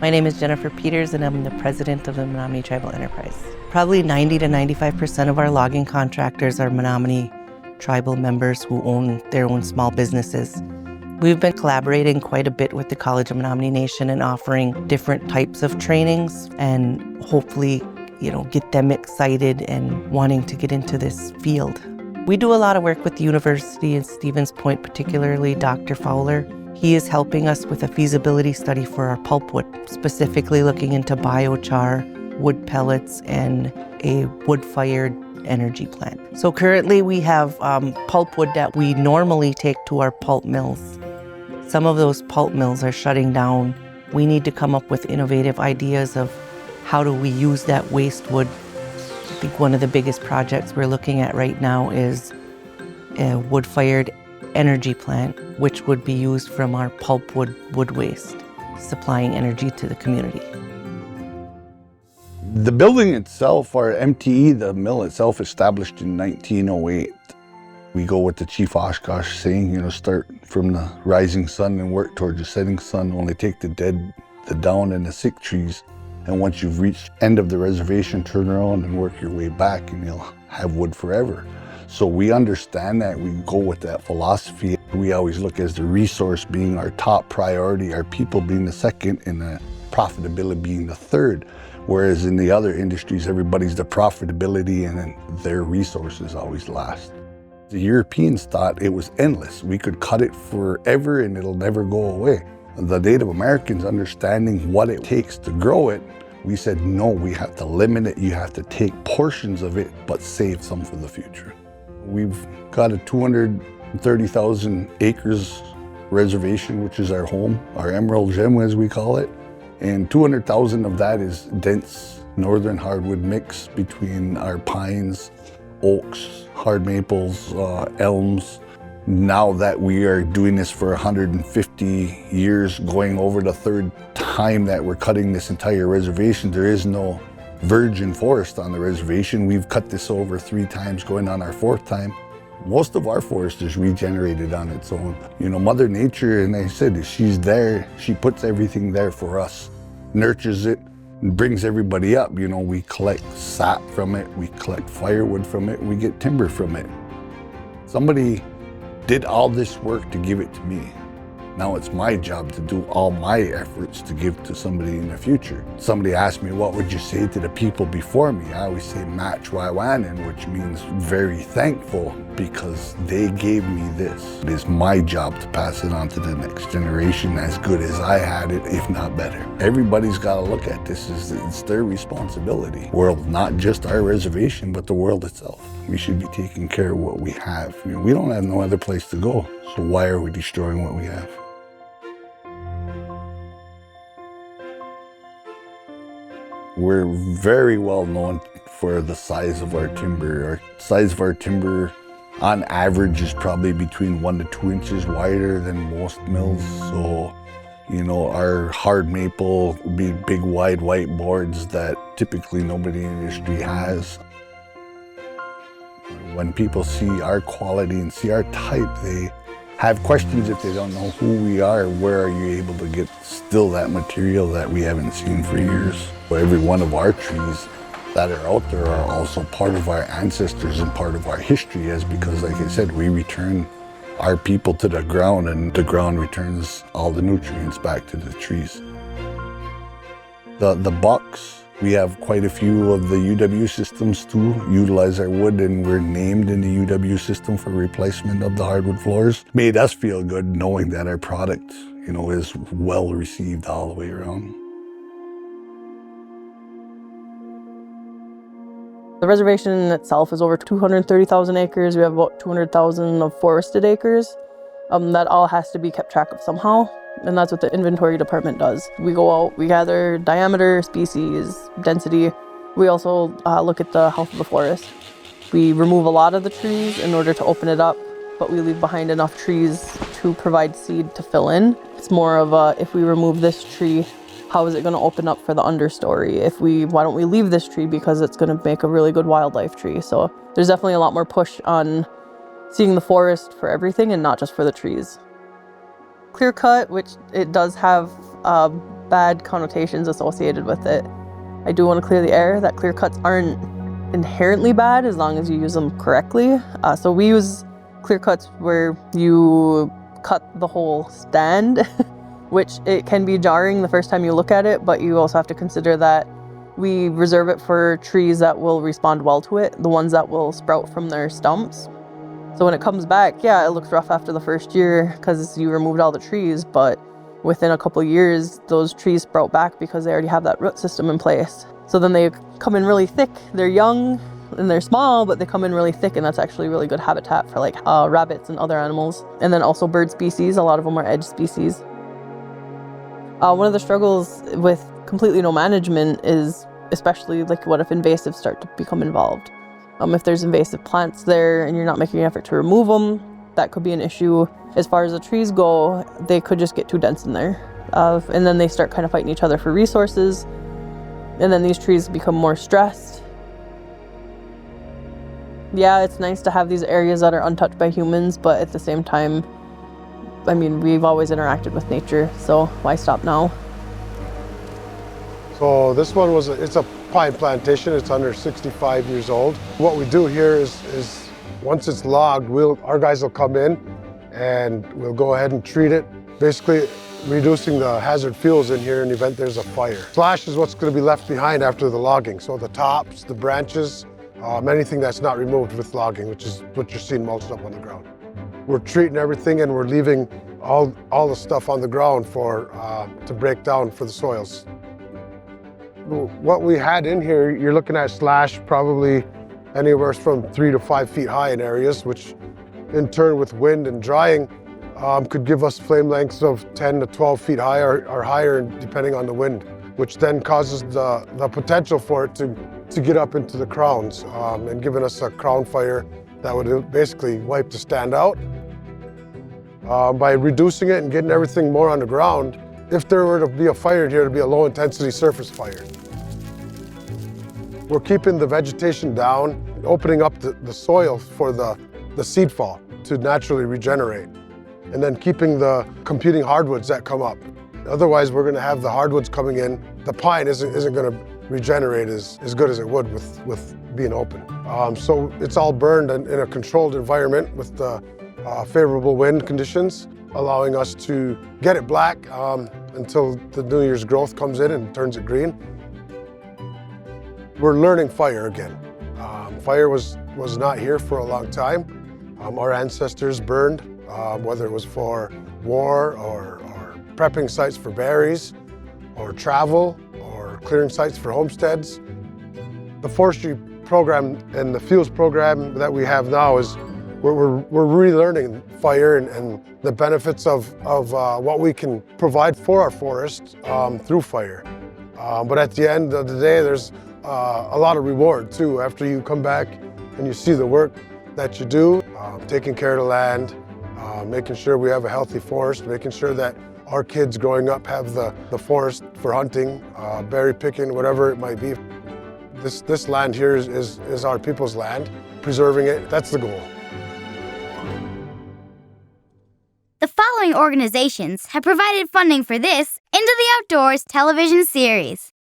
My name is Jennifer Peters and I'm the president of the Menominee Tribal Enterprise. Probably 90 to 95% of our logging contractors are Menominee tribal members who own their own small businesses. We've been collaborating quite a bit with the College of Menominee Nation and offering different types of trainings and hopefully, get them excited and wanting to get into this field. We do a lot of work with the university in Stevens Point, particularly Dr. Fowler. He is helping us with a feasibility study for our pulpwood, specifically looking into biochar, wood pellets, and a wood-fired energy plant. So currently we have pulpwood that we normally take to our pulp mills. Some of those pulp mills are shutting down. We need to come up with innovative ideas of how do we use that waste wood. I think one of the biggest projects we're looking at right now is a wood-fired energy plant, which would be used from our pulpwood wood waste, supplying energy to the community. The building itself, our MTE, the mill itself, established in 1908. We go with the Chief Oshkosh saying, start from the rising sun and work towards the setting sun, only take the dead, the down, and the sick trees. And once you've reached end of the reservation, turn around and work your way back and you'll have wood forever. So we understand that, we go with that philosophy. We always look as the resource being our top priority, our people being the second, and the profitability being the third. Whereas in the other industries, everybody's the profitability and then their resources always last. The Europeans thought it was endless. We could cut it forever and it'll never go away. The Native Americans understanding what it takes to grow it, we said, no, we have to limit it. You have to take portions of it, but save some for the future. We've got a 230,000 acres reservation, which is our home, our emerald gem as we call it. And 200,000 of that is dense northern hardwood mix between our pines, oaks, hard maples, elms. Now that we are doing this for 150 years, going over the third time that we're cutting this entire reservation, there is no virgin forest on the reservation. We've cut this over 3 times, going on our 4th time. Most of our forest is regenerated on its own. Mother Nature, and I said, she's there, she puts everything there for us, nurtures it, and brings everybody up. We collect sap from it, we collect firewood from it, we get timber from it. Somebody did all this work to give it to me. Now it's my job to do all my efforts to give to somebody in the future. Somebody asked me, what would you say to the people before me? I always say match waiwanan, which means very thankful because they gave me this. It is my job to pass it on to the next generation as good as I had it, if not better. Everybody's got to look at this as it's their responsibility. World, not just our reservation, but the world itself. We should be taking care of what we have. We don't have no other place to go, so why are we destroying what we have? We're very well known for the size of our timber. Our size of our timber on average is probably between 1 to 2 inches wider than most mills. So, our hard maple would be big wide white boards that typically nobody in the industry has. When people see our quality and see our type, they have questions if they don't know who we are. Where are you able to get still that material that we haven't seen for years? Every one of our trees that are out there are also part of our ancestors and part of our history, because like I said, we return our people to the ground and the ground returns all the nutrients back to the trees. The bucks, we have quite a few of the UW systems too, utilize our wood, and we're named in the UW system for replacement of the hardwood floors. Made us feel good knowing that our product, is well received all the way around. The reservation itself is over 230,000 acres. We have about 200,000 of forested acres. That all has to be kept track of somehow, and that's what the inventory department does. We go out, we gather diameter, species, density. We also look at the health of the forest. We remove a lot of the trees in order to open it up, but we leave behind enough trees to provide seed to fill in. It's more of a, if we remove this tree, how is it going to open up for the understory? Why don't we leave this tree because it's going to make a really good wildlife tree? So there's definitely a lot more push on seeing the forest for everything and not just for the trees. Clear cut, which it does have bad connotations associated with it. I do want to clear the air that clear cuts aren't inherently bad as long as you use them correctly. So we use clear cuts where you cut the whole stand, which it can be jarring the first time you look at it, but you also have to consider that we reserve it for trees that will respond well to it, the ones that will sprout from their stumps. So when it comes back, yeah, it looks rough after the first year because you removed all the trees, but within a couple of years, those trees sprout back because they already have that root system in place. So then they come in really thick. They're young and they're small, but they come in really thick, and that's actually really good habitat for like rabbits and other animals. And then also bird species, a lot of them are edge species. One of the struggles with completely no management is especially like what if invasives start to become involved. If there's invasive plants there and you're not making an effort to remove them, that could be an issue. As far as the trees go, they could just get too dense in there. And then they start kind of fighting each other for resources. And then these trees become more stressed. Yeah, it's nice to have these areas that are untouched by humans, but at the same time, I mean, we've always interacted with nature, so why stop now? So this one it's a pine plantation. It's under 65 years old. What we do here is once it's logged, our guys will come in and we'll go ahead and treat it, basically reducing the hazard fuels in here in the event there's a fire. Slash is what's going to be left behind after the logging. So the tops, the branches, anything that's not removed with logging, which is what you're seeing mulched up on the ground. We're treating everything and we're leaving all the stuff on the ground to break down for the soils. What we had in here, you're looking at slash probably anywhere from 3 to 5 feet high in areas, which in turn with wind and drying could give us flame lengths of 10 to 12 feet high or higher depending on the wind, which then causes the potential for it to get up into the crowns and giving us a crown fire that would basically wipe the stand out. By reducing it and getting everything more on the ground, if there were to be a fire here, it would be a low intensity surface fire. We're keeping the vegetation down, opening up the soil for the seed fall to naturally regenerate, and then keeping the competing hardwoods that come up. Otherwise, we're going to have the hardwoods coming in. The pine isn't going to regenerate as good as it would with being open. So it's all burned in a controlled environment with the favorable wind conditions, allowing us to get it black until the New Year's growth comes in and turns it green. We're learning fire again. Fire was not here for a long time. Our ancestors burned, whether it was for war or prepping sites for berries, or travel, or clearing sites for homesteads. The forestry program and the fields program that we have now is we're relearning fire and the benefits of what we can provide for our forest through fire. But at the end of the day, there's a lot of reward too after you come back and you see the work that you do, taking care of the land, making sure we have a healthy forest, making sure that our kids growing up have the forest for hunting, berry picking, whatever it might be. This land here is our people's land. Preserving it, that's the goal. The following organizations have provided funding for this Into the Outdoors television series.